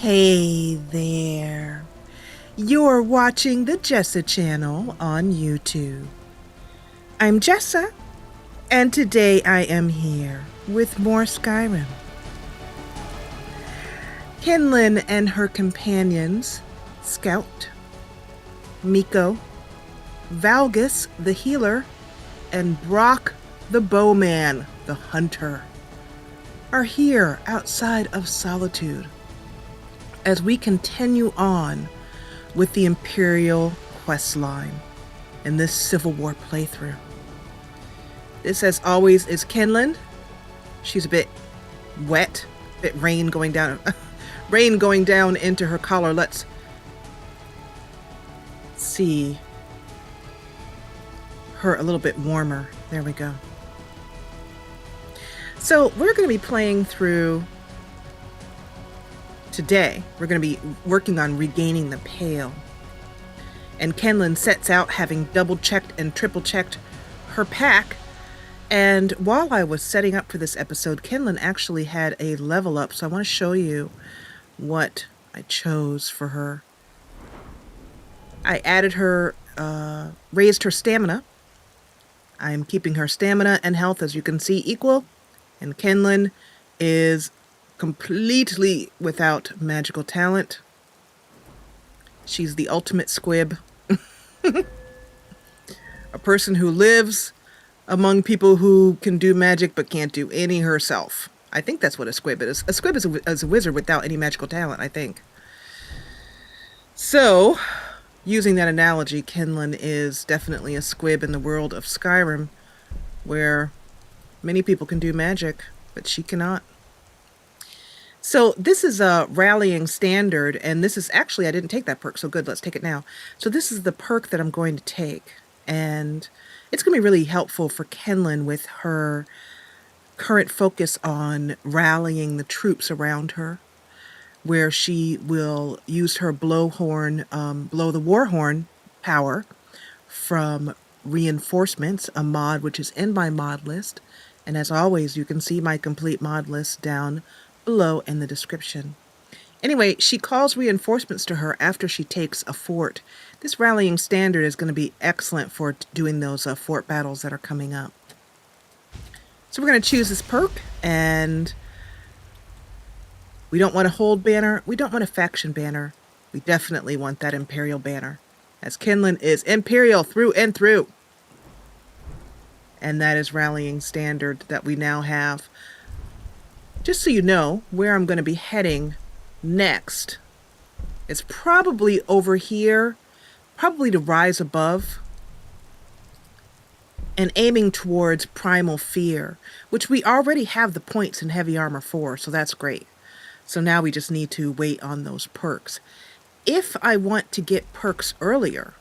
Hey there. You're watching the Jessa Channel on YouTube. I'm Jessa, and today I am here with more Skyrim. Kinlen and her companions, Scout, Miko, Valgus the healer, and Brock the bowman, the hunter, are here outside of Solitude as we continue on with the Imperial questline in this Civil War playthrough. This, as always, is Kinlen. She's a bit wet, a bit rain going down into her collar. Let's see her a little bit warmer. There we go. So we're going to be playing through today. We're going to be working on regaining the Pale. And Kinlen sets out having double-checked and triple-checked her pack. And while I was setting up for this episode, Kinlen actually had a level up. So I want to show you what I chose for her. I added her, raised her stamina. I'm keeping her stamina and health, as you can see, equal. And Kinlen is completely without magical talent. She's the ultimate squib. A person who lives among people who can do magic but can't do any herself. I think that's what a squib is. A squib is a wizard without any magical talent, I think. So, using that analogy, Kinlen is definitely a squib in the world of Skyrim, where many people can do magic, but she cannot. So this is a rallying standard, and this is actually, I didn't take that perk, so good, let's take it now. So this is the perk that I'm going to take, and it's going to be really helpful for Kinlen with her current focus on rallying the troops around her, where she will use her blow the war horn power from reinforcements, a mod which is in my mod list. And as always, you can see my complete mod list down below in the description. Anyway, she calls reinforcements to her after she takes a fort. This rallying standard is going to be excellent for doing those fort battles that are coming up. So we're going to choose this perk, and we don't want a hold banner. We don't want a faction banner. We definitely want that Imperial banner, as Kinlen is Imperial through and through. And that is rallying standard that we now have. Just so you know where I'm going to be heading next, it's probably over here, probably to rise above, and aiming towards Primal Fear, which we already have the points in heavy armor for, so that's great. So now we just need to wait on those perks. If I want to get perks earlier,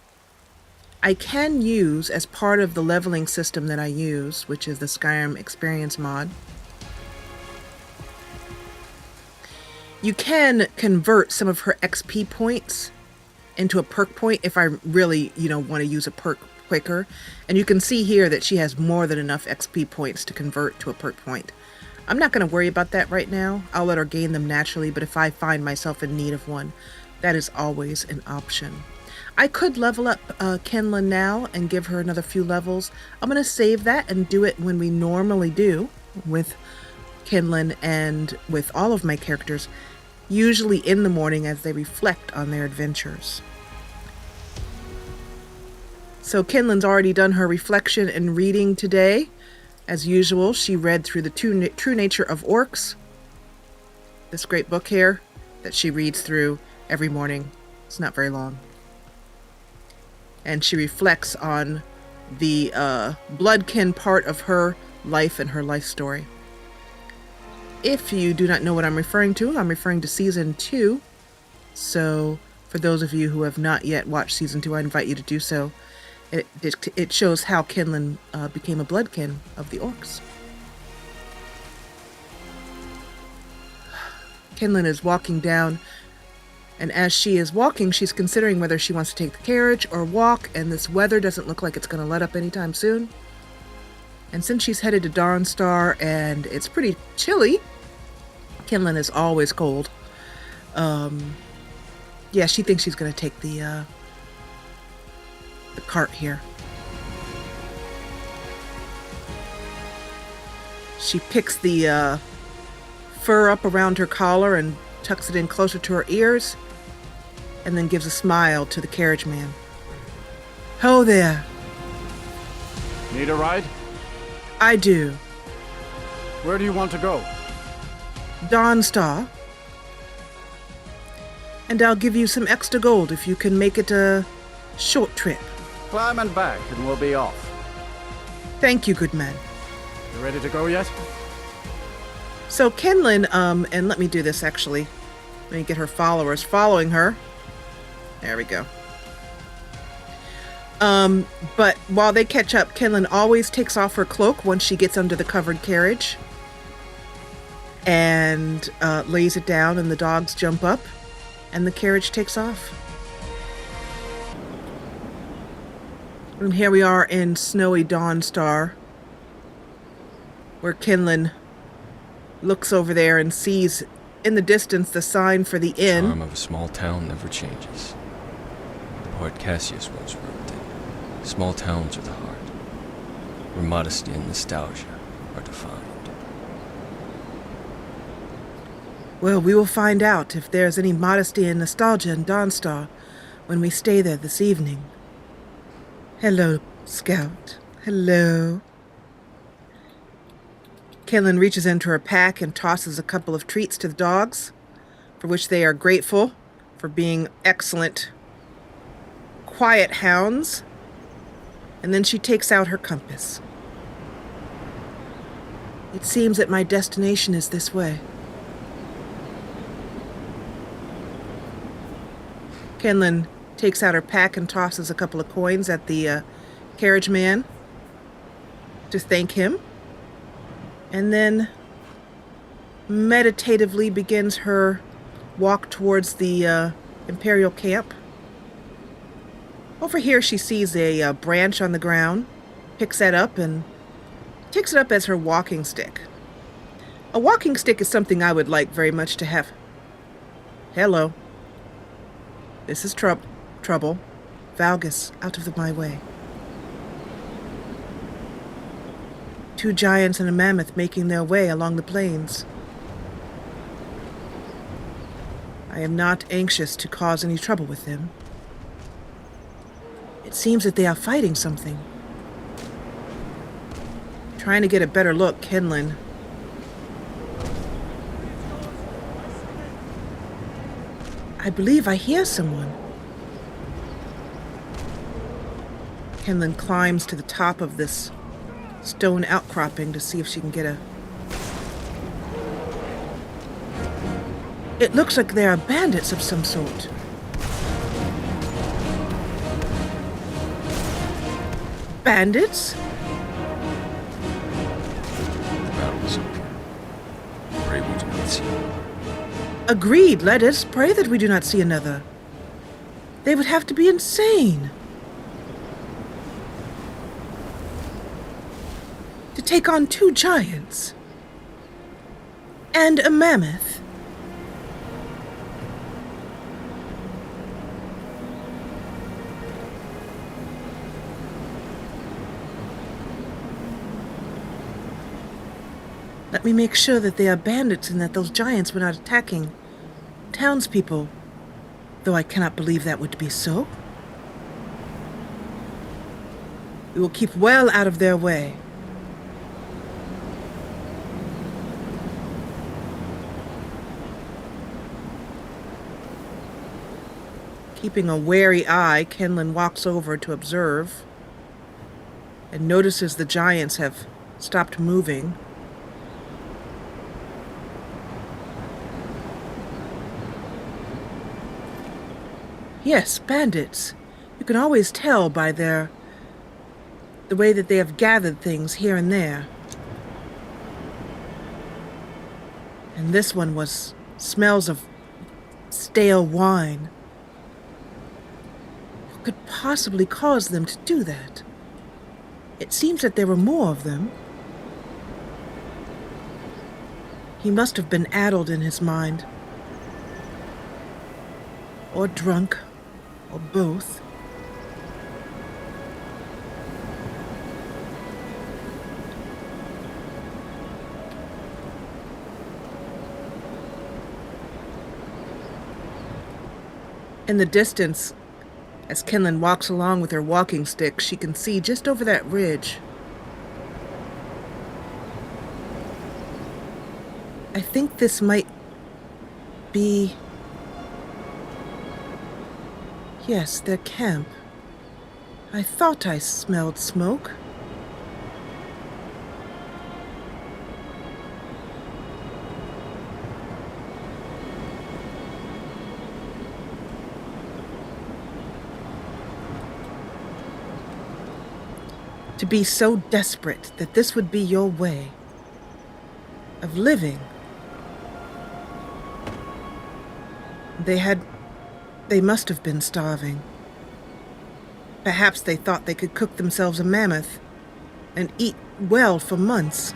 I can use, as part of the leveling system that I use, which is the Skyrim Experience mod, you can convert some of her XP points into a perk point if I really, want to use a perk quicker. And you can see here that she has more than enough XP points to convert to a perk point. I'm not going to worry about that right now. I'll let her gain them naturally, but if I find myself in need of one, that is always an option. I could level up Kinlen now and give her another few levels. I'm going to save that and do it when we normally do with Kinlen and with all of my characters, usually in the morning as they reflect on their adventures. So Kinlen's already done her reflection and reading today. As usual, she read through the True Nature of Orcs, this great book here that she reads through every morning. It's not very long. And she reflects on the bloodkin part of her life and her life story. If you do not know what I'm referring to Season 2. So for those of you who have not yet watched Season 2, I invite you to do so. It shows how Kinlen became a bloodkin of the orcs. Kinlen is walking down, and as she is walking, she's considering whether she wants to take the carriage or walk, and this weather doesn't look like it's going to let up anytime soon. And since she's headed to Dawnstar and it's pretty chilly, Kinlen is always cold, Yeah, she thinks she's gonna take the cart here. She picks the fur up around her collar and tucks it in closer to her ears, and then gives a smile to the carriage man. Ho there. Need a ride? I do. Where do you want to go? Dawnstar. And I'll give you some extra gold if you can make it a short trip. Climb and back and we'll be off. Thank you, good man. You ready to go yet? So Kinlen, and let me do this actually. Let me get her followers following her. There we go. But while they catch up, Kinlen always takes off her cloak once she gets under the covered carriage. And lays it down, and the dogs jump up, and the carriage takes off. And here we are in snowy Dawnstar, where Kinlen looks over there and sees in the distance the sign for the inn. The charm of a small town never changes. The poet Cassius once wrote that small towns are the heart, where modesty and nostalgia are defined. Well, we will find out if there's any modesty and nostalgia in Dawnstar when we stay there this evening. Hello, Scout. Hello. Kinlen reaches into her pack and tosses a couple of treats to the dogs, for which they are grateful for being excellent, quiet hounds. And then she takes out her compass. It seems that my destination is this way. Kinlen takes out her pack and tosses a couple of coins at the carriage man to thank him, and then meditatively begins her walk towards the Imperial camp. Over here she sees a branch on the ground, picks that up and takes it up as her walking stick. A walking stick is something I would like very much to have. Hello. This is trouble. Valgus, out of my way. Two giants and a mammoth making their way along the plains. I am not anxious to cause any trouble with them. It seems that they are fighting something. Trying to get a better look, Kinlen. I believe I hear someone. Kinlen climbs to the top of this stone outcropping to see if she can get a... It looks like they are bandits of some sort. Bandits? The battle is over. Pray we do not see it. Agreed. Let us pray that we do not see another. They would have to be insane to take on two giants and a mammoth. Let me make sure that they are bandits and that those giants were not attacking townspeople, though I cannot believe that would be so. We will keep well out of their way. Keeping a wary eye, Kinlen walks over to observe and notices the giants have stopped moving. Yes, bandits. You can always tell by the way that they have gathered things here and there. And this one smells of stale wine. What could possibly cause them to do that? It seems that there were more of them. He must have been addled in his mind. Or drunk. Or both. In the distance, as Kinlen walks along with her walking stick, she can see just over that ridge. I think this might be... Yes, their camp. I thought I smelled smoke. To be so desperate that this would be your way of living. They must have been starving. Perhaps they thought they could cook themselves a mammoth and eat well for months.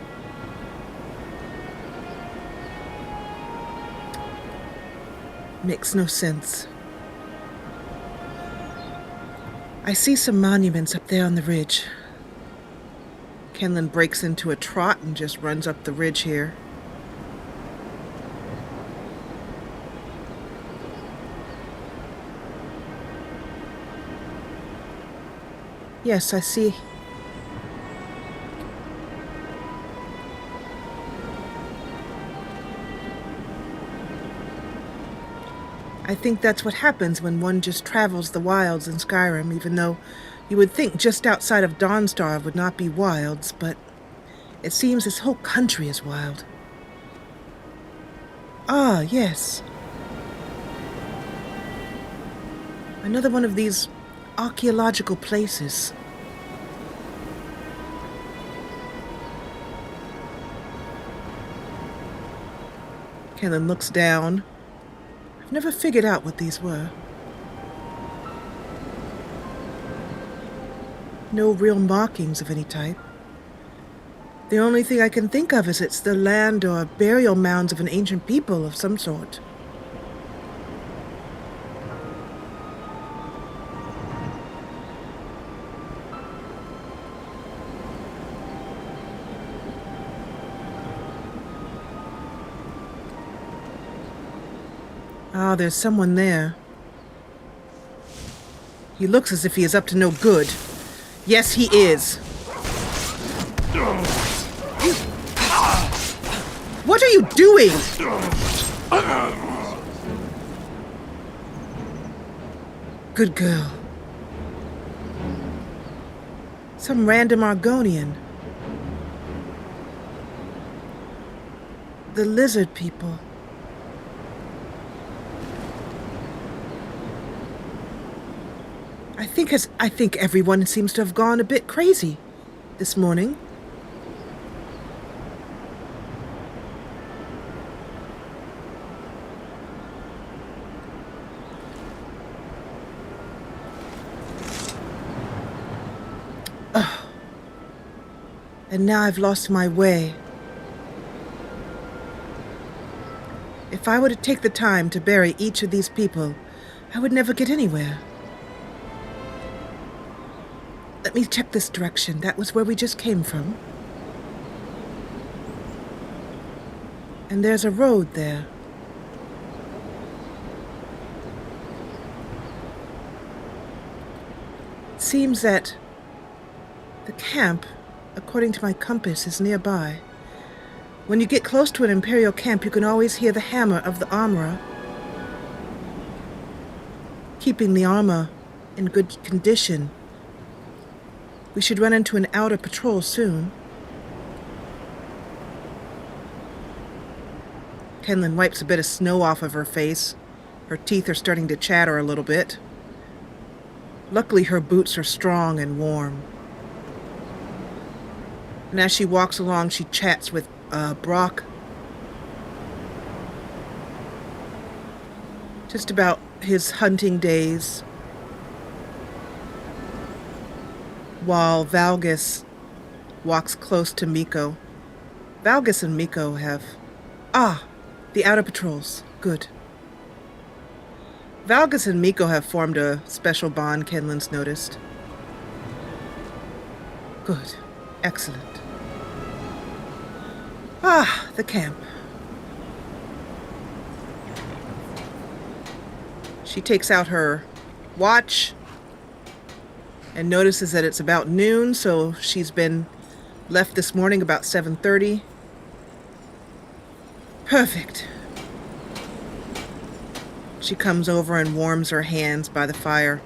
Makes no sense. I see some monuments up there on the ridge. Kinlen breaks into a trot and just runs up the ridge here. Yes, I see. I think that's what happens when one just travels the wilds in Skyrim, even though you would think just outside of Dawnstar would not be wilds, but it seems this whole country is wild. Ah, yes. Another one of these archaeological places. Kinlen looks down. I've never figured out what these were. No real markings of any type. The only thing I can think of is it's the land or burial mounds of an ancient people of some sort. Ah, there's someone there. He looks as if he is up to no good. Yes, he is. What are you doing? Good girl. Some random Argonian. The lizard people. I think everyone seems to have gone a bit crazy this morning. Oh. And now I've lost my way. If I were to take the time to bury each of these people, I would never get anywhere. Let me check this direction. That was where we just came from. And there's a road there. It seems that the camp, according to my compass, is nearby. When you get close to an Imperial camp, you can always hear the hammer of the armorer, keeping the armor in good condition. We should run into an outer patrol soon. Kinlen wipes a bit of snow off of her face. Her teeth are starting to chatter a little bit. Luckily, her boots are strong and warm. And as she walks along, she chats with Brock. Just about his hunting days. While Valgus walks close to Miko. Valgus and Miko have... Ah! The outer patrols. Good. Valgus and Miko have formed a special bond, Kinlen's noticed. Good. Excellent. Ah, the camp. She takes out her watch and notices that it's about noon, so she's been left this morning about 7:30. Perfect. She comes over and warms her hands by the fire.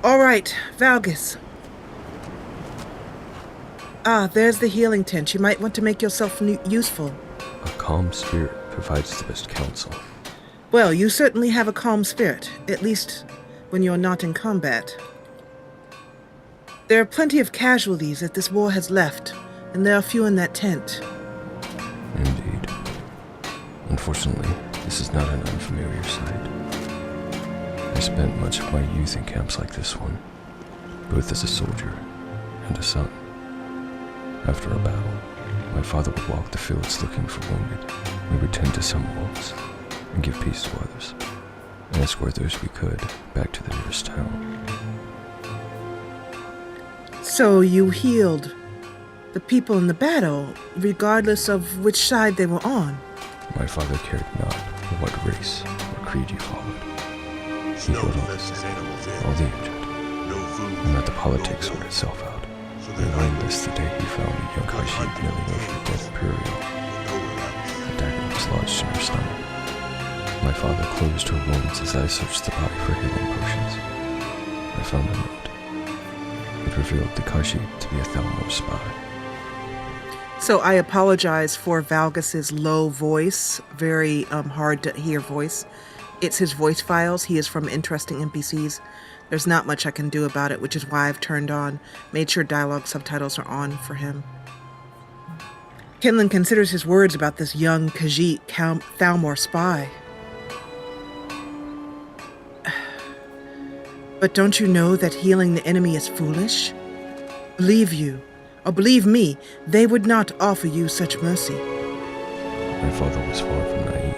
All right, Valgus. Ah, there's the healing tent. You might want to make yourself useful. A calm spirit provides the best counsel. Well, you certainly have a calm spirit, at least when you're not in combat. There are plenty of casualties that this war has left, and there are few in that tent. Indeed. Unfortunately, this is not an unfamiliar sight. I spent much of my youth in camps like this one, both as a soldier and a son. After a battle, my father would walk the fields looking for wounded. We would tend to some wolves and give peace to others, and escort those we could back to the nearest town. So you healed the people in the battle, regardless of which side they were on? My father cared not for what race or creed you followed. He healed all the injured, and let the politics sort itself out. I learned this the day he found a young Khajiit kneeling over a dead Imperial. A dagger was lodged in her stomach. My father closed her wounds as I searched the body for healing potions. I found a note. It revealed the Khajiit to be a Thalmor spy. So I apologize for Valgus's low voice, very hard to hear voice. It's his voice files. He is from Interesting NPCs. There's not much I can do about it, which is why I've made sure dialogue subtitles are on for him. Kinlen considers his words about this young Khajiit Thalmor spy. But don't you know that healing the enemy is foolish? Believe me, they would not offer you such mercy. My father was far from naive.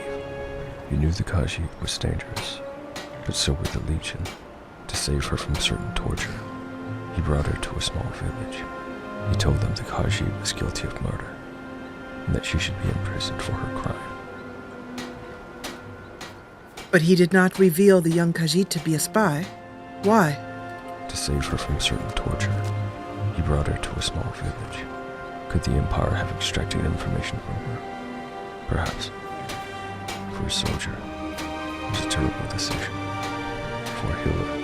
He knew the Khajiit was dangerous, but so were the Legion. To save her from certain torture, he brought her to a small village. He told them the Khajiit was guilty of murder, and that she should be imprisoned for her crime. But he did not reveal the young Khajiit to be a spy. Why? To save her from certain torture, he brought her to a small village. Could the Empire have extracted information from her? Perhaps. For a soldier, it was a terrible decision. For a healer,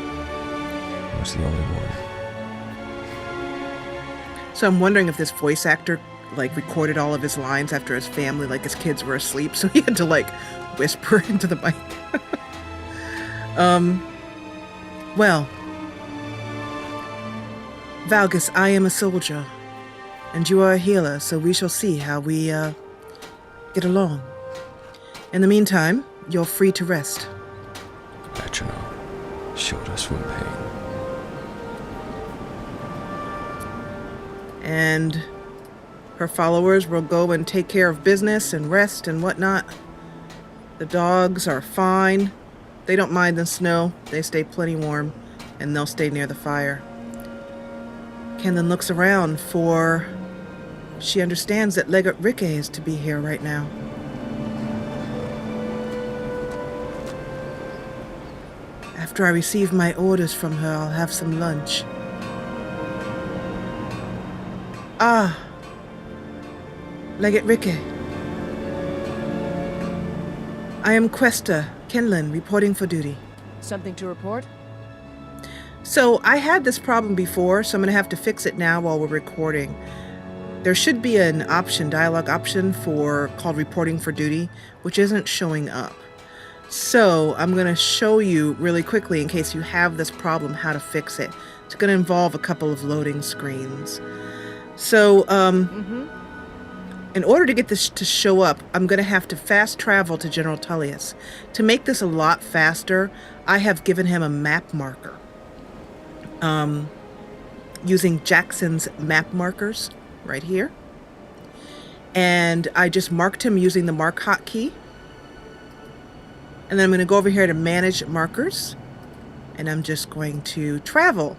it was the only one. So I'm wondering if this voice actor recorded all of his lines after his family, his kids were asleep, so he had to whisper into the mic. Well, Valgus, I am a soldier, and you are a healer, so we shall see how we get along. In the meantime, you're free to rest. Metronome showed us from pain. And her followers will go and take care of business and rest and whatnot. The dogs are fine. They don't mind the snow. They stay plenty warm, and they'll stay near the fire. Kinlen looks around for... She understands that Legate Rike is to be here right now. After I receive my orders from her, I'll have some lunch. Ah, Legate Rike. I am Questa Kinlen, reporting for duty. Something to report? So I had this problem before, so I'm going to have to fix it now while we're recording. There should be an option, dialogue option called reporting for duty, which isn't showing up. So I'm going to show you really quickly, in case you have this problem, how to fix it. It's going to involve a couple of loading screens. So, in order to get this to show up, I'm going to have to fast travel to General Tullius. To make this a lot faster, I have given him a map marker. Using Jackson's map markers right here. And I just marked him using the mark hotkey. And then I'm going to go over here to manage markers. And I'm just going to travel.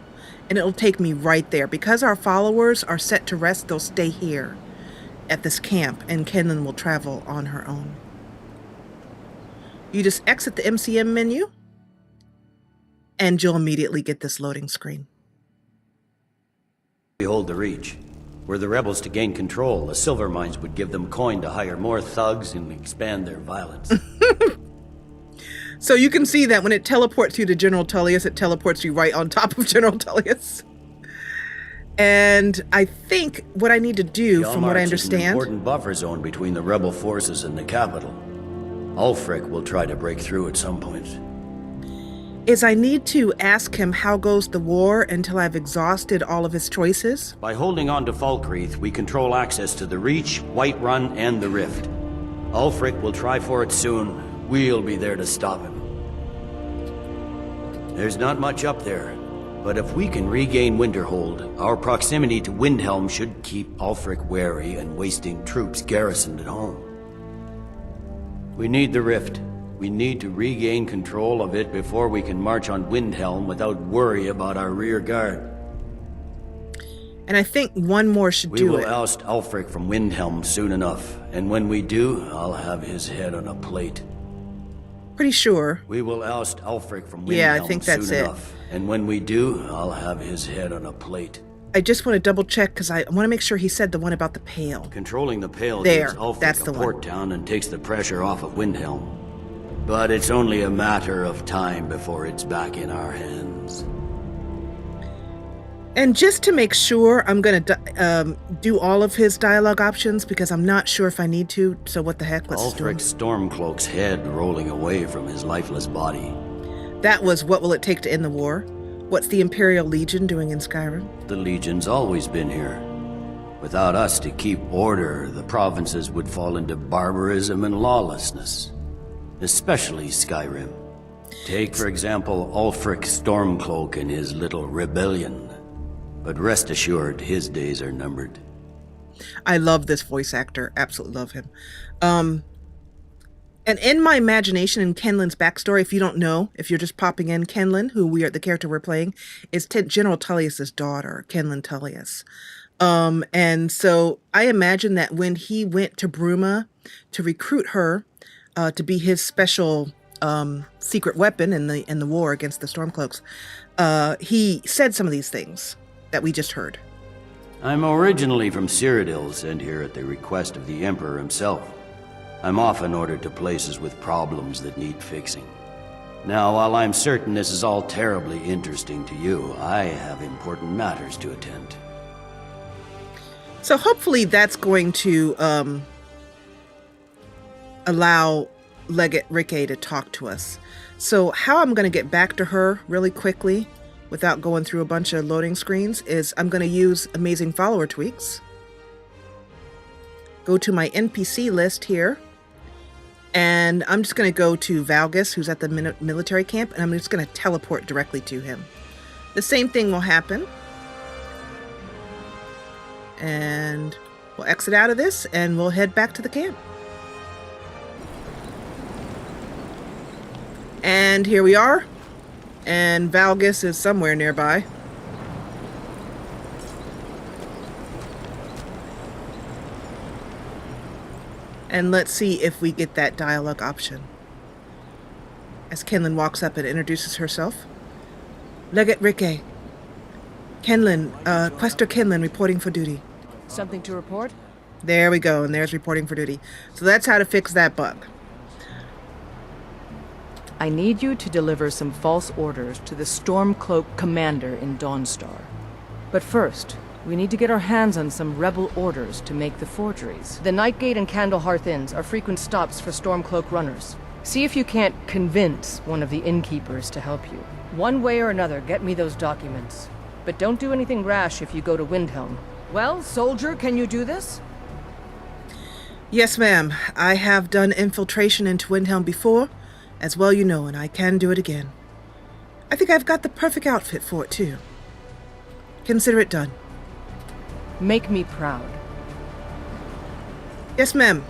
And it'll take me right there. Because our followers are set to rest, they'll stay here at this camp. And Kinlen will travel on her own. You just exit the MCM menu. And you'll immediately get this loading screen. We hold the Reach. Were the rebels to gain control, the silver mines would give them coin to hire more thugs and expand their violence. So you can see that when it teleports you to General Tullius, it teleports you right on top of General Tullius. And I think what I need to do, from what I understand... is an important buffer zone between the rebel forces and the capital. Ulfric will try to break through at some point. Is I need to ask him how goes the war until I've exhausted all of his choices? By holding on to Falkreath, we control access to the Reach, Whiterun, and the Rift. Ulfric will try for it soon. We'll be there to stop him. There's not much up there, but if we can regain Winterhold, our proximity to Windhelm should keep Ulfric wary and wasting troops garrisoned at home. We need the Rift. We need to regain control of it before we can march on Windhelm without worry about our rear guard. And I think one more should do it. We will oust Ulfric from Windhelm soon enough, and when we do, I'll have his head on a plate. Pretty sure. We will oust Ulfric from Windhelm yeah, I think that's soon it. enough, and when we do, I'll have his head on a plate. I just want to double check because I want to make sure he said the one about the Pale. Controlling the Pale there, gives Ulfric that's the a port town and takes the pressure off of Windhelm. But it's only a matter of time before it's back in our hands. And just to make sure, I'm going to do all of his dialogue options because I'm not sure if I need to, so what the heck, let's just do Ulfric Stormcloak's head rolling away from his lifeless body. That was what will it take to end the war? What's the Imperial Legion doing in Skyrim? The Legion's always been here. Without us to keep order, the provinces would fall into barbarism and lawlessness. Especially Skyrim. Take, for example, Ulfric Stormcloak and his little rebellion. But rest assured, his days are numbered. I love this voice actor. Absolutely love him. And in my imagination, in Kinlen's backstory, if you don't know, if you're just popping in, Kinlen, the character we're playing, is General Tullius' daughter, Kinlen Tullius. And so I imagine that when he went to Bruma to recruit her to be his special secret weapon in the war against the Stormcloaks, he said some of these things that we just heard. I'm originally from Cyrodiil, sent here at the request of the Emperor himself. I'm often ordered to places with problems that need fixing. Now, while I'm certain this is all terribly interesting to you, I have important matters to attend. So hopefully that's going to allow Legate Rikke to talk to us. So how I'm going to get back to her really quickly without going through a bunch of loading screens is I'm going to use Amazing Follower Tweaks. Go to my NPC list here. And I'm just going to go to Valgus, who's at the military camp, and I'm just going to teleport directly to him. The same thing will happen. And we'll exit out of this, and we'll head back to the camp. And here we are. And Valgus is somewhere nearby. And let's see if we get that dialogue option. As Kinlen walks up and introduces herself. Legate Rikke. Kinlen, Quester Kinlen reporting for duty. Something to report? There we go, and there's reporting for duty. So that's how to fix that bug. I need you to deliver some false orders to the Stormcloak commander in Dawnstar. But first, we need to get our hands on some rebel orders to make the forgeries. The Nightgate and Candlehearth Inns are frequent stops for Stormcloak runners. See if you can't convince one of the innkeepers to help you. One way or another, get me those documents. But don't do anything rash if you go to Windhelm. Well, soldier, can you do this? Yes, ma'am. I have done infiltration into Windhelm before, as well you know, and I can do it again. I think I've got the perfect outfit for it, too. Consider it done. Make me proud. Yes, ma'am.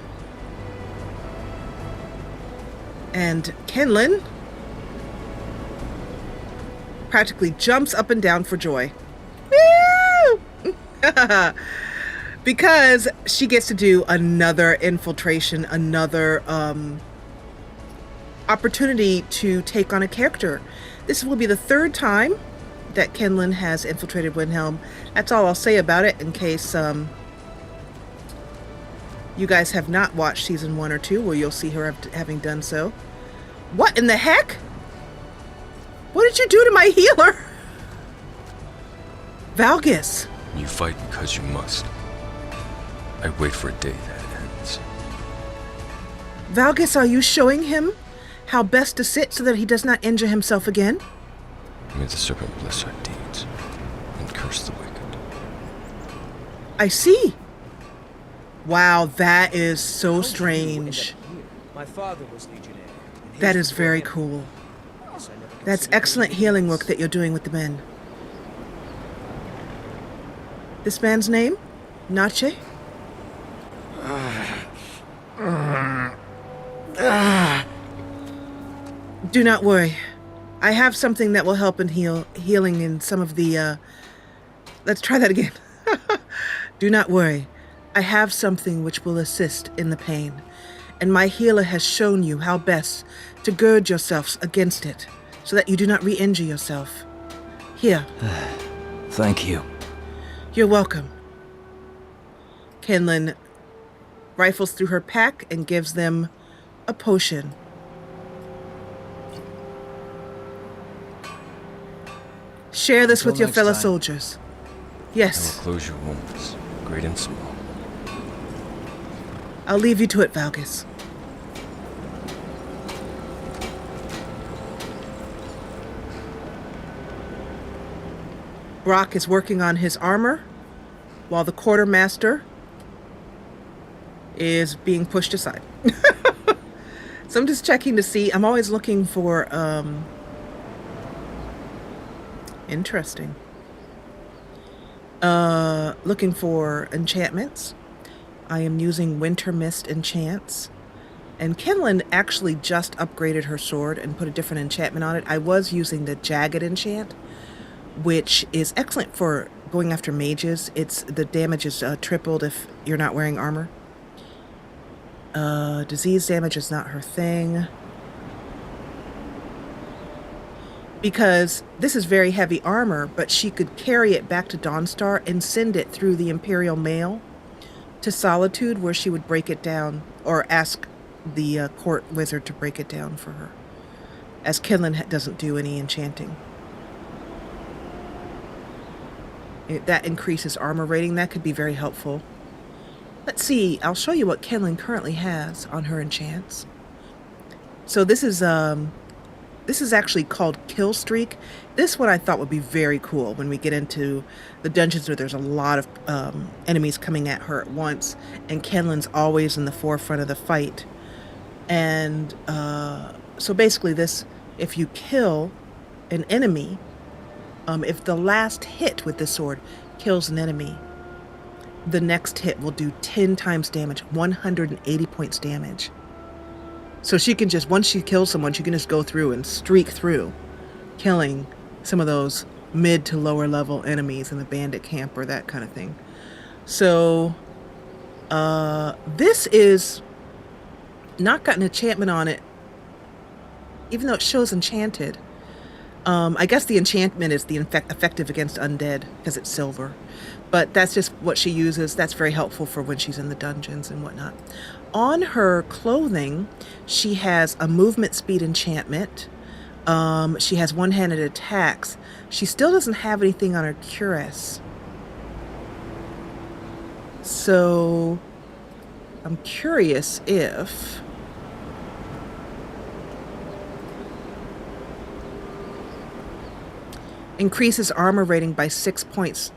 And Kinlen practically jumps up and down for joy. Woo! Because she gets to do another infiltration, another opportunity to take on a character. This will be the third time that Kinlen has infiltrated Windhelm. That's all I'll say about it, in case you guys have not watched season 1 or 2, where you'll see her having done so. What in the heck? What did you do to my healer? Valgus. You fight because you must. I wait for a day that ends. Valgus, are you showing him how best to sit so that he does not injure himself again? May the serpent bless our deeds and curse the wicked. I see. Wow, that is so strange. My father was legionnaire. That is very cool. That's excellent healing work that you're doing with the men. This man's name? Nache? Do not worry. I have something that will help in healing in some of the, let's try that again. Do not worry. I have something which will assist in the pain, and my healer has shown you how best to gird yourselves against it, so that you do not re-injure yourself. Here. Thank you. You're welcome. Kinlen rifles through her pack and gives them a potion. Share this Until with your next fellow time. soldiers. I Yes, will close your wounds, great and small. I'll leave you to it, Valgus. Brock is working on his armor, while the quartermaster is being pushed aside. So I'm just checking to see. I'm always looking for, interesting. Looking for enchantments. I am using Winter Mist enchants. And Kinlen actually just upgraded her sword and put a different enchantment on it. I was using the Jagged enchant, which is excellent for going after mages. The damage is tripled if you're not wearing armor. Disease damage is not her thing. Because this is very heavy armor, but she could carry it back to Dawnstar and send it through the Imperial mail to Solitude, where she would break it down, or ask the court wizard to break it down for her, as Kinlen doesn't do any enchanting. That increases armor rating. That could be very helpful. Let's see. I'll show you what Kinlen currently has on her enchants. So this is actually called Kill Streak. This one I thought would be very cool when we get into the dungeons where there's a lot of enemies coming at her at once, and Kinlen's always in the forefront of the fight. And so basically this, if you kill an enemy, if the last hit with this sword kills an enemy, the next hit will do 10 times damage, 180 points damage. So she can just, once she kills someone, she can just go through and streak through, killing some of those mid to lower level enemies in the bandit camp or that kind of thing. So this is not got an enchantment on it, even though it shows enchanted. I guess the enchantment is the effective against undead because it's silver. But that's just what she uses. That's very helpful for when she's in the dungeons and whatnot. On her clothing, she has a movement speed enchantment. She has one-handed attacks. She still doesn't have anything on her cuirass. So I'm curious if increases armor rating by 6 points.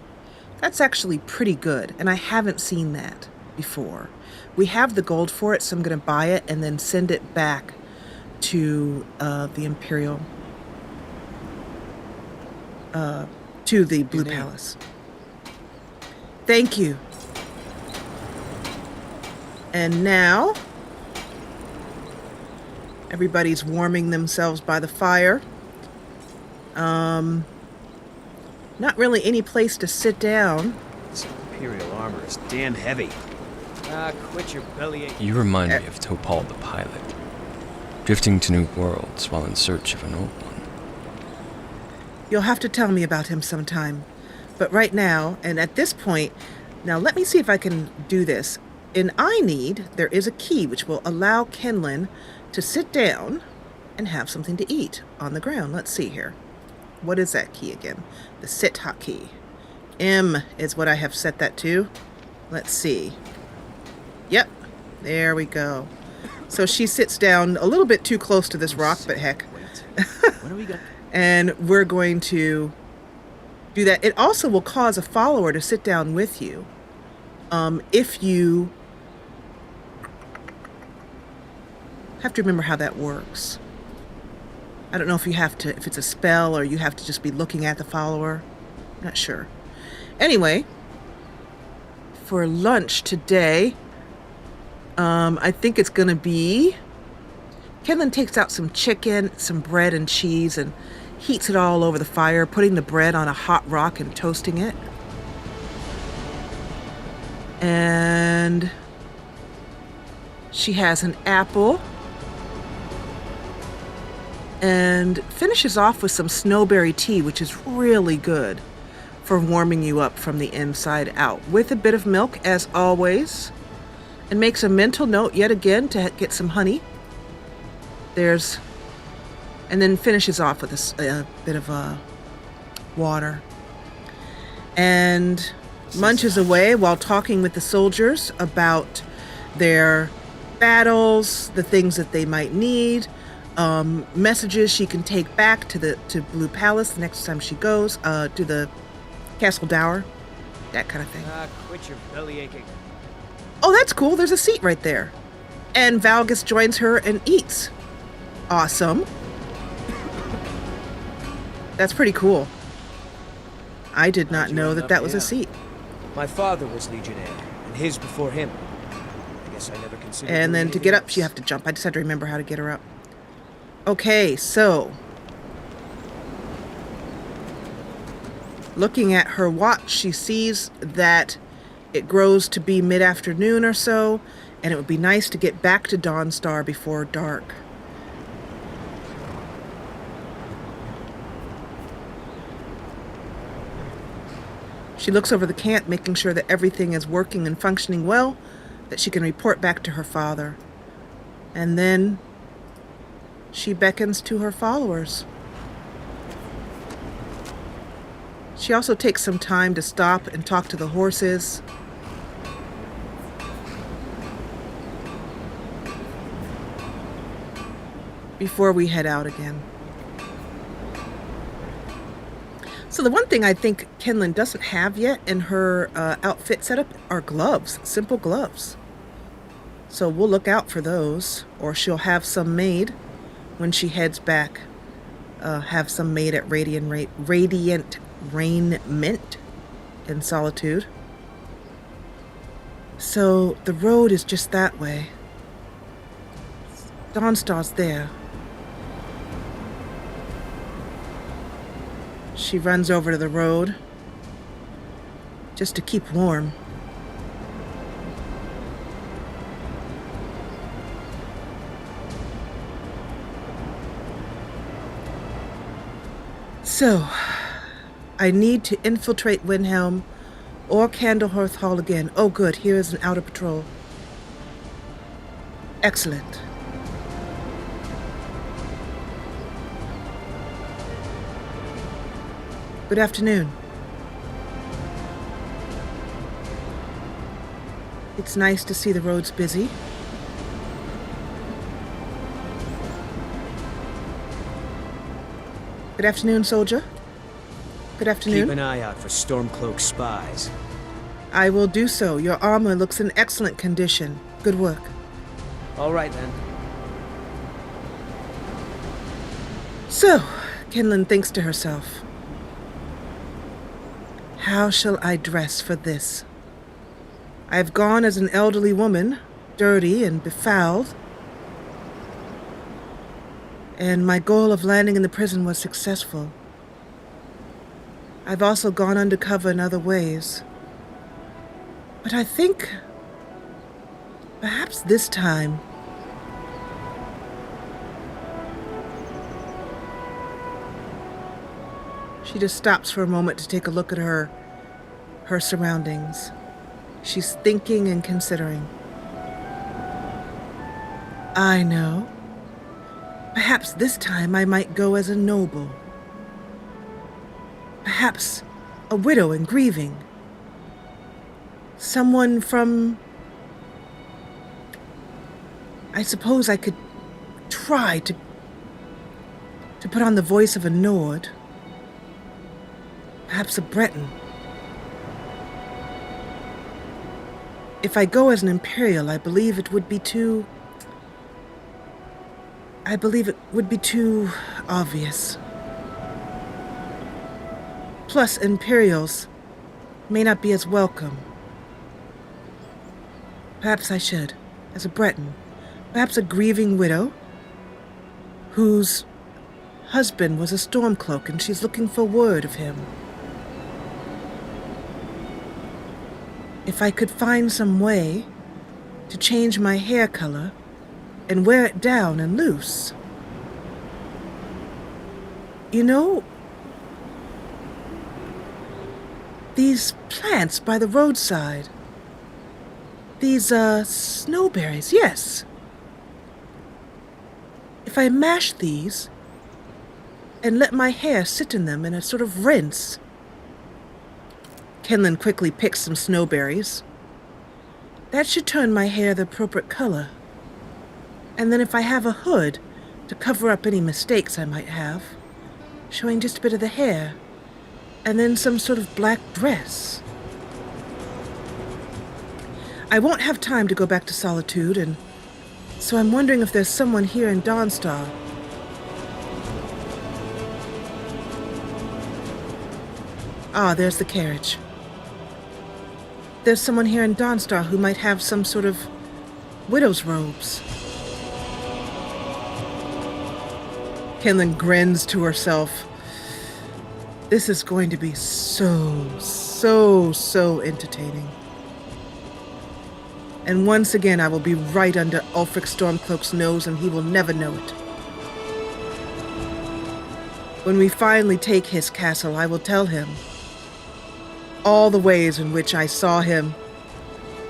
That's actually pretty good, and I haven't seen that before. We have the gold for it, so I'm going to buy it and then send it back to the Imperial, to the Blue Palace. Thank you. And now, Everybody's warming themselves by the fire. Not really any place to sit down. This Imperial armor is damn heavy. Ah, quit your bellyache. You remind me of Topal the pilot, drifting to new worlds while in search of an old one. You'll have to tell me about him sometime. But right now, and at this point, now let me see if I can do this. In I Need, there is a key which will allow Kinlen to sit down and have something to eat on the ground. Let's see here. What is that key again? The sit hotkey. M is what I have set that to. Let's see. Yep, there we go. So she sits down a little bit too close to this rock, but heck. When are we going? And we're going to do that. It also will cause a follower to sit down with you. If you have to remember how that works. I don't know if you have to, if it's a spell or you have to just be looking at the follower. Not sure. Anyway, for lunch today, I think it's going to be... Kinlen takes out some chicken, some bread and cheese, and heats it all over the fire, putting the bread on a hot rock and toasting it. And she has an apple. And finishes off with some snowberry tea, which is really good for warming you up from the inside out, with a bit of milk as always, and makes a mental note yet again to get some honey. And then finishes off with a bit of water, and munches away while talking with the soldiers about their battles, the things that they might need, messages she can take back to Blue Palace the next time she goes, to the Castle Dower, that kind of thing. Ah, quit your bellyaching. Oh, that's cool. There's a seat right there. And Valgus joins her and eats. Awesome. That's pretty cool. I did not know that was a seat. My father was Legionnaire, and his before him. I guess I never considered. And then to get up, you have to jump. I just had to remember how to get her up. Okay, so looking at her watch, she sees that it grows to be mid-afternoon or so, and it would be nice to get back to Dawnstar before dark. She looks over the camp, making sure that everything is working and functioning well, that she can report back to her father. And then she beckons to her followers. She also takes some time to stop and talk to the horses. Before we head out again. So the one thing I think Kinlen doesn't have yet in her outfit setup are gloves, simple gloves. So we'll look out for those, or she'll have some made when she heads back. Have some made at Radiant Raiment in Solitude. So the road is just that way. Dawnstar's there. She runs over to the road just to keep warm. So, I need to infiltrate Windhelm or Candlehearth Hall again. Oh good, here is an outer patrol. Excellent. Good afternoon. It's nice to see the roads busy. Good afternoon, soldier. Good afternoon. Keep an eye out for Stormcloak spies. I will do so. Your armor looks in excellent condition. Good work. All right, then. So, Kinlen thinks to herself, how shall I dress for this? I have gone as an elderly woman, dirty and befouled. And my goal of landing in the prison was successful. I've also gone undercover in other ways. But I think perhaps this time she just stops for a moment to take a look at her surroundings. She's thinking and considering. I know. Perhaps this time I might go as a noble. Perhaps a widow and grieving. Someone from... I suppose I could try to put on the voice of a Nord. Perhaps a Breton. If I go as an Imperial, I believe it would be too obvious. Plus, Imperials may not be as welcome. Perhaps I should, as a Breton. Perhaps a grieving widow whose husband was a Stormcloak and she's looking for word of him. If I could find some way to change my hair color and wear it down and loose. You know, these plants by the roadside, these snowberries, yes. If I mash these and let my hair sit in them in a sort of rinse. Kinlen quickly picks some snowberries. That should turn my hair the appropriate color. And then if I have a hood to cover up any mistakes I might have, showing just a bit of the hair, and then some sort of black dress. I won't have time to go back to Solitude, and so I'm wondering if there's someone here in Dawnstar. Ah, there's the carriage. There's someone here in Dawnstar who might have some sort of widow's robes. Kinlen grins to herself. This is going to be so entertaining. And once again, I will be right under Ulfric Stormcloak's nose and he will never know it. When we finally take his castle, I will tell him all the ways in which I saw him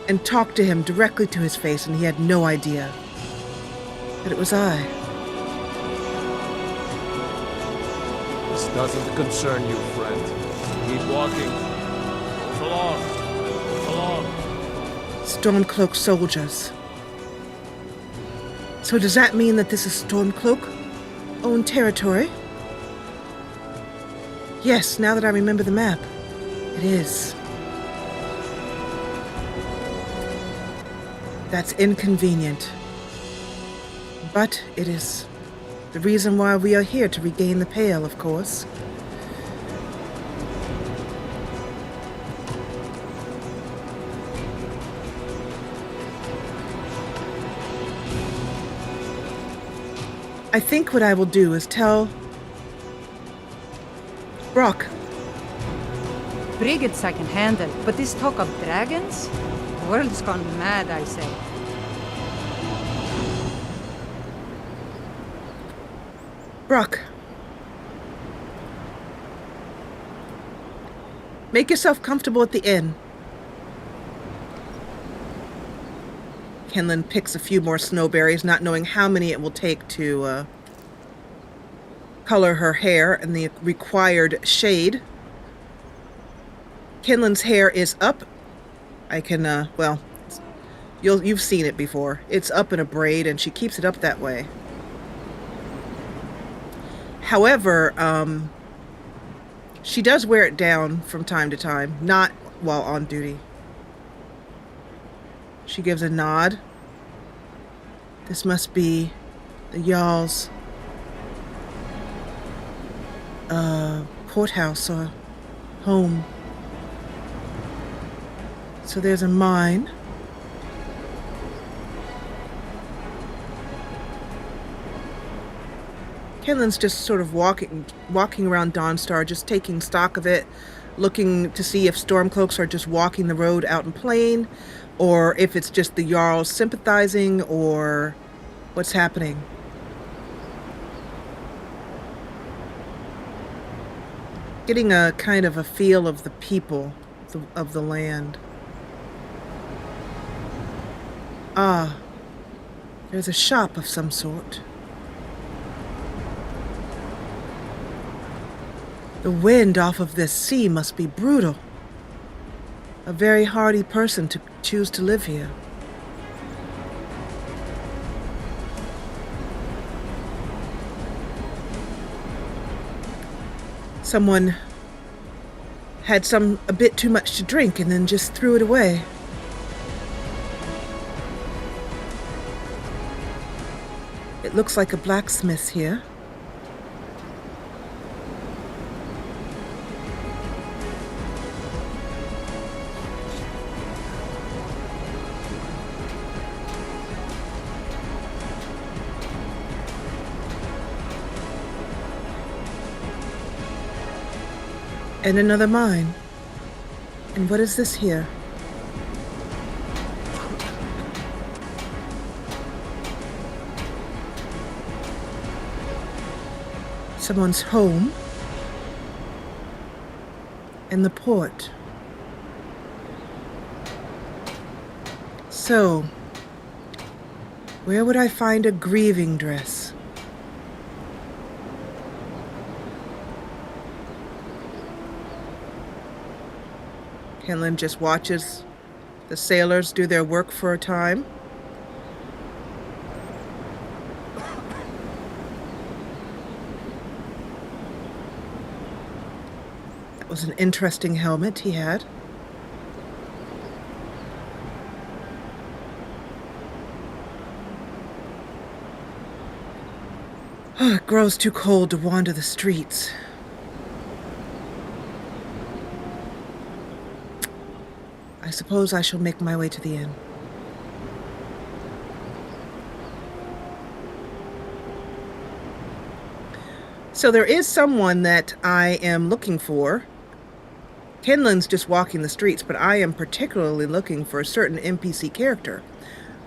and talked to him directly to his face, and he had no idea that it was I. This doesn't concern you, friend. Keep walking. Move along. Move along. Stormcloak soldiers. So does that mean that this is Stormcloak-owned territory? Yes, now that I remember the map, it is. That's inconvenient. But it is the reason why we are here, to regain the Pale, of course. I think what I will do is tell Brock. Brigad's I can handle, but this talk of dragons? The world's gone mad, I say. Brock. Make yourself comfortable at the inn. Kinlen picks a few more snowberries, not knowing how many it will take to color her hair in the required shade. Kinlen's hair is up. I can, well, you've seen it before. It's up in a braid, and she keeps it up that way. However, she does wear it down from time to time, not while on duty. She gives a nod. This must be the Jarl's courthouse or home. So there's a mine. Kinlen's just sort of walking around Dawnstar, just taking stock of it, looking to see if Stormcloaks are just walking the road out in plain, or if it's just the Jarls sympathizing, or what's happening. Getting a kind of a feel of the people of the land. Ah, there's a shop of some sort. The wind off of this sea must be brutal. A very hardy person to choose to live here. Someone had a bit too much to drink and then just threw it away. It looks like a blacksmith here. And another mine. And what is this here? Someone's home. And the port. So, where would I find a grieving dress? Kinlen just watches the sailors do their work for a time. That was an interesting helmet he had. Oh, it grows too cold to wander the streets. I suppose I shall make my way to the inn. So there is someone that I am looking for. Kinlen's just walking the streets, but I am particularly looking for a certain NPC character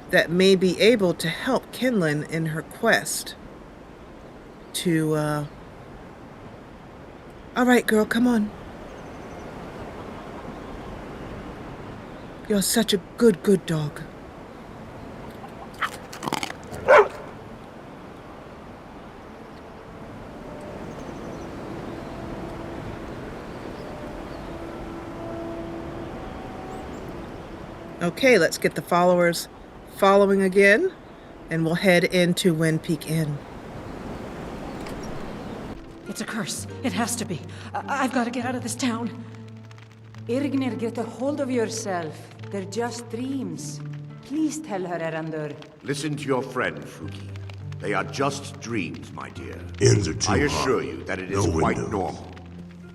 that may be able to help Kinlen in her quest to, All right, girl, come on. You're such a good dog. Okay, let's get the followers following again, and we'll head into Wind Peak Inn. It's a curse. It has to be. I've got to get out of this town. Irgnir, get a hold of yourself. They're just dreams. Please tell her, Erandur. Listen to your friend, Fruki. They are just dreams, my dear. Inns are too I hot. assure you that it is No quite windows. normal.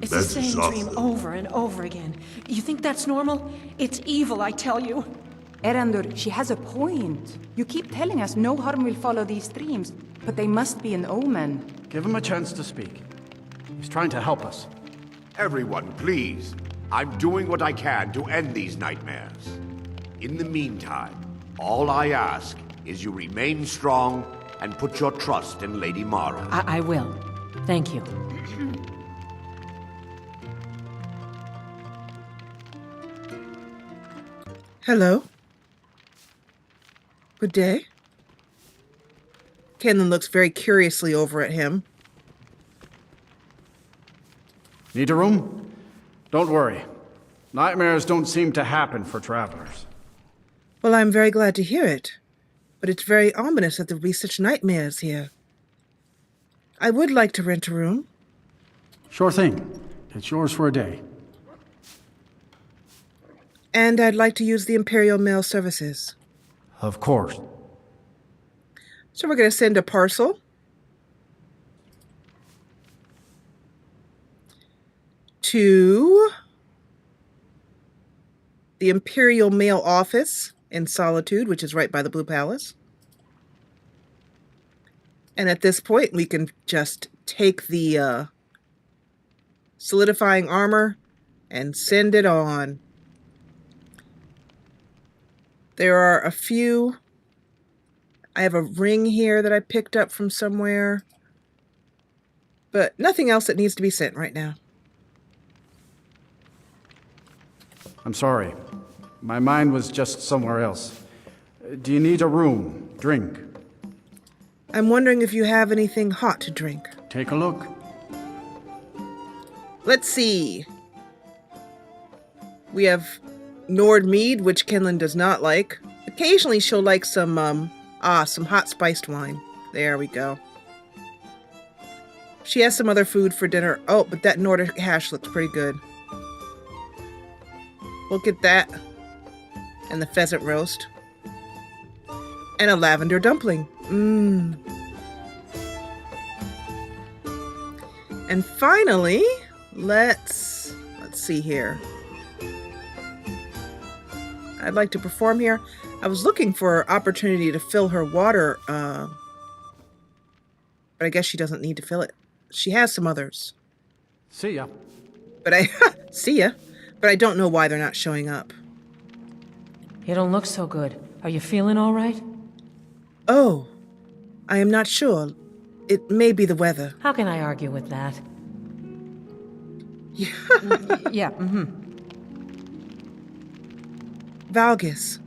It's That's the same exhausting. dream over and over again. You think that's normal? It's evil, I tell you. Erandur, she has a point. You keep telling us no harm will follow these dreams, but they must be an omen. Give him a chance to speak. He's trying to help us. Everyone, please. I'm doing what I can to end these nightmares. In the meantime, all I ask is you remain strong and put your trust in Lady Mara. I will. Thank you. Hello. Good day. Kinlen looks very curiously over at him. Need a room? Don't worry. Nightmares don't seem to happen for travelers. Well, I'm very glad to hear it, but it's very ominous that there be such nightmares here. I would like to rent a room. Sure thing. It's yours for a day. And I'd like to use the Imperial mail services. Of course. So we're going to send a parcel to the Imperial mail office in Solitude, which is right by the Blue Palace. And at this point, we can just take the solidifying armor and send it on. There are a few. I have a ring here that I picked up from somewhere. But nothing else that needs to be sent right now. I'm sorry. My mind was just somewhere else. Do you need a room? Drink? I'm wondering if you have anything hot to drink. Take a look. Let's see. We have Nord mead, which Kinlen does not like. Occasionally she'll like some hot spiced wine. There we go. She has some other food for dinner. Oh, but that Nordic hash looks pretty good. We'll get that. And the pheasant roast. And a lavender dumpling. And finally, let's see here. I'd like to perform here. I was looking for opportunity to fill her water, but I guess she doesn't need to fill it. She has some others. See ya. But see ya. But I don't know why they're not showing up. You don't look so good. Are you feeling all right? Oh, I am not sure. It may be the weather. How can I argue with that? Yeah, Valgus,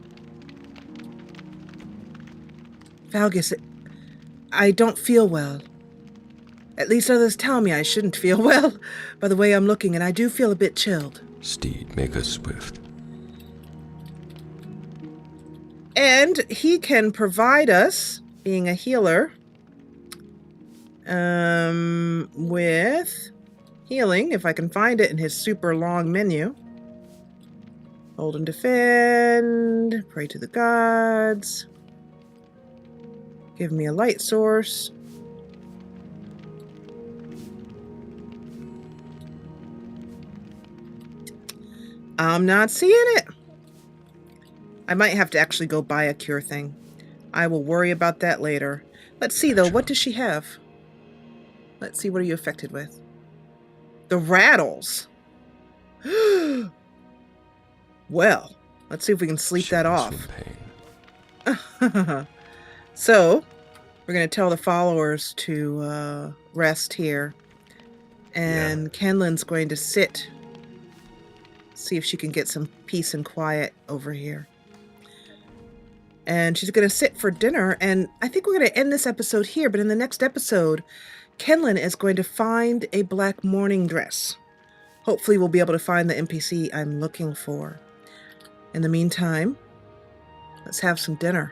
I don't feel well. At least others tell me I shouldn't feel well by the way I'm looking, and I do feel a bit chilled. Steed, make us swift. And he can provide us, being a healer, with healing, if I can find it in his super long menu. Hold and defend, pray to the gods, give me a light source. I'm not seeing it. I might have to actually go buy a cure thing. I will worry about that later. Let's see, though. What does she have? Let's see. What are you affected with? The rattles. Well, let's see if we can sleep that off. So, we're going to tell the followers to rest here. And Kinlen's going to sit. See if she can get some peace and quiet over here. And she's going to sit for dinner. And I think we're going to end this episode here. But in the next episode, Kinlen is going to find a black mourning dress. Hopefully we'll be able to find the NPC I'm looking for. In the meantime, let's have some dinner.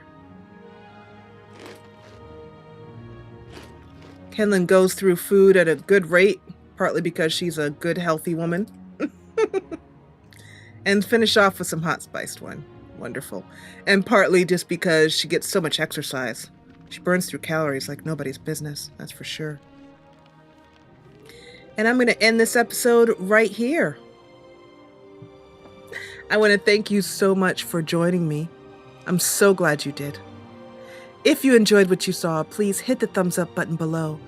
Kinlen goes through food at a good rate, partly because she's a good, healthy woman. And finish off with some hot spiced one. Wonderful. And partly just because she gets so much exercise. She burns through calories like nobody's business, that's for sure. And I'm going to end this episode right here. I want to thank you so much for joining me. I'm so glad you did. If you enjoyed what you saw, please hit the thumbs up button below.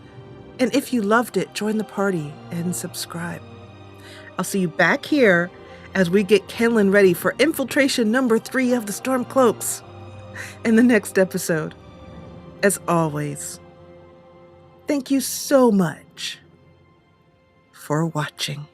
And if you loved it, join the party and subscribe. I'll see you back here as we get Kinlen ready for infiltration number 3 of the Stormcloaks in the next episode. As always, thank you so much for watching.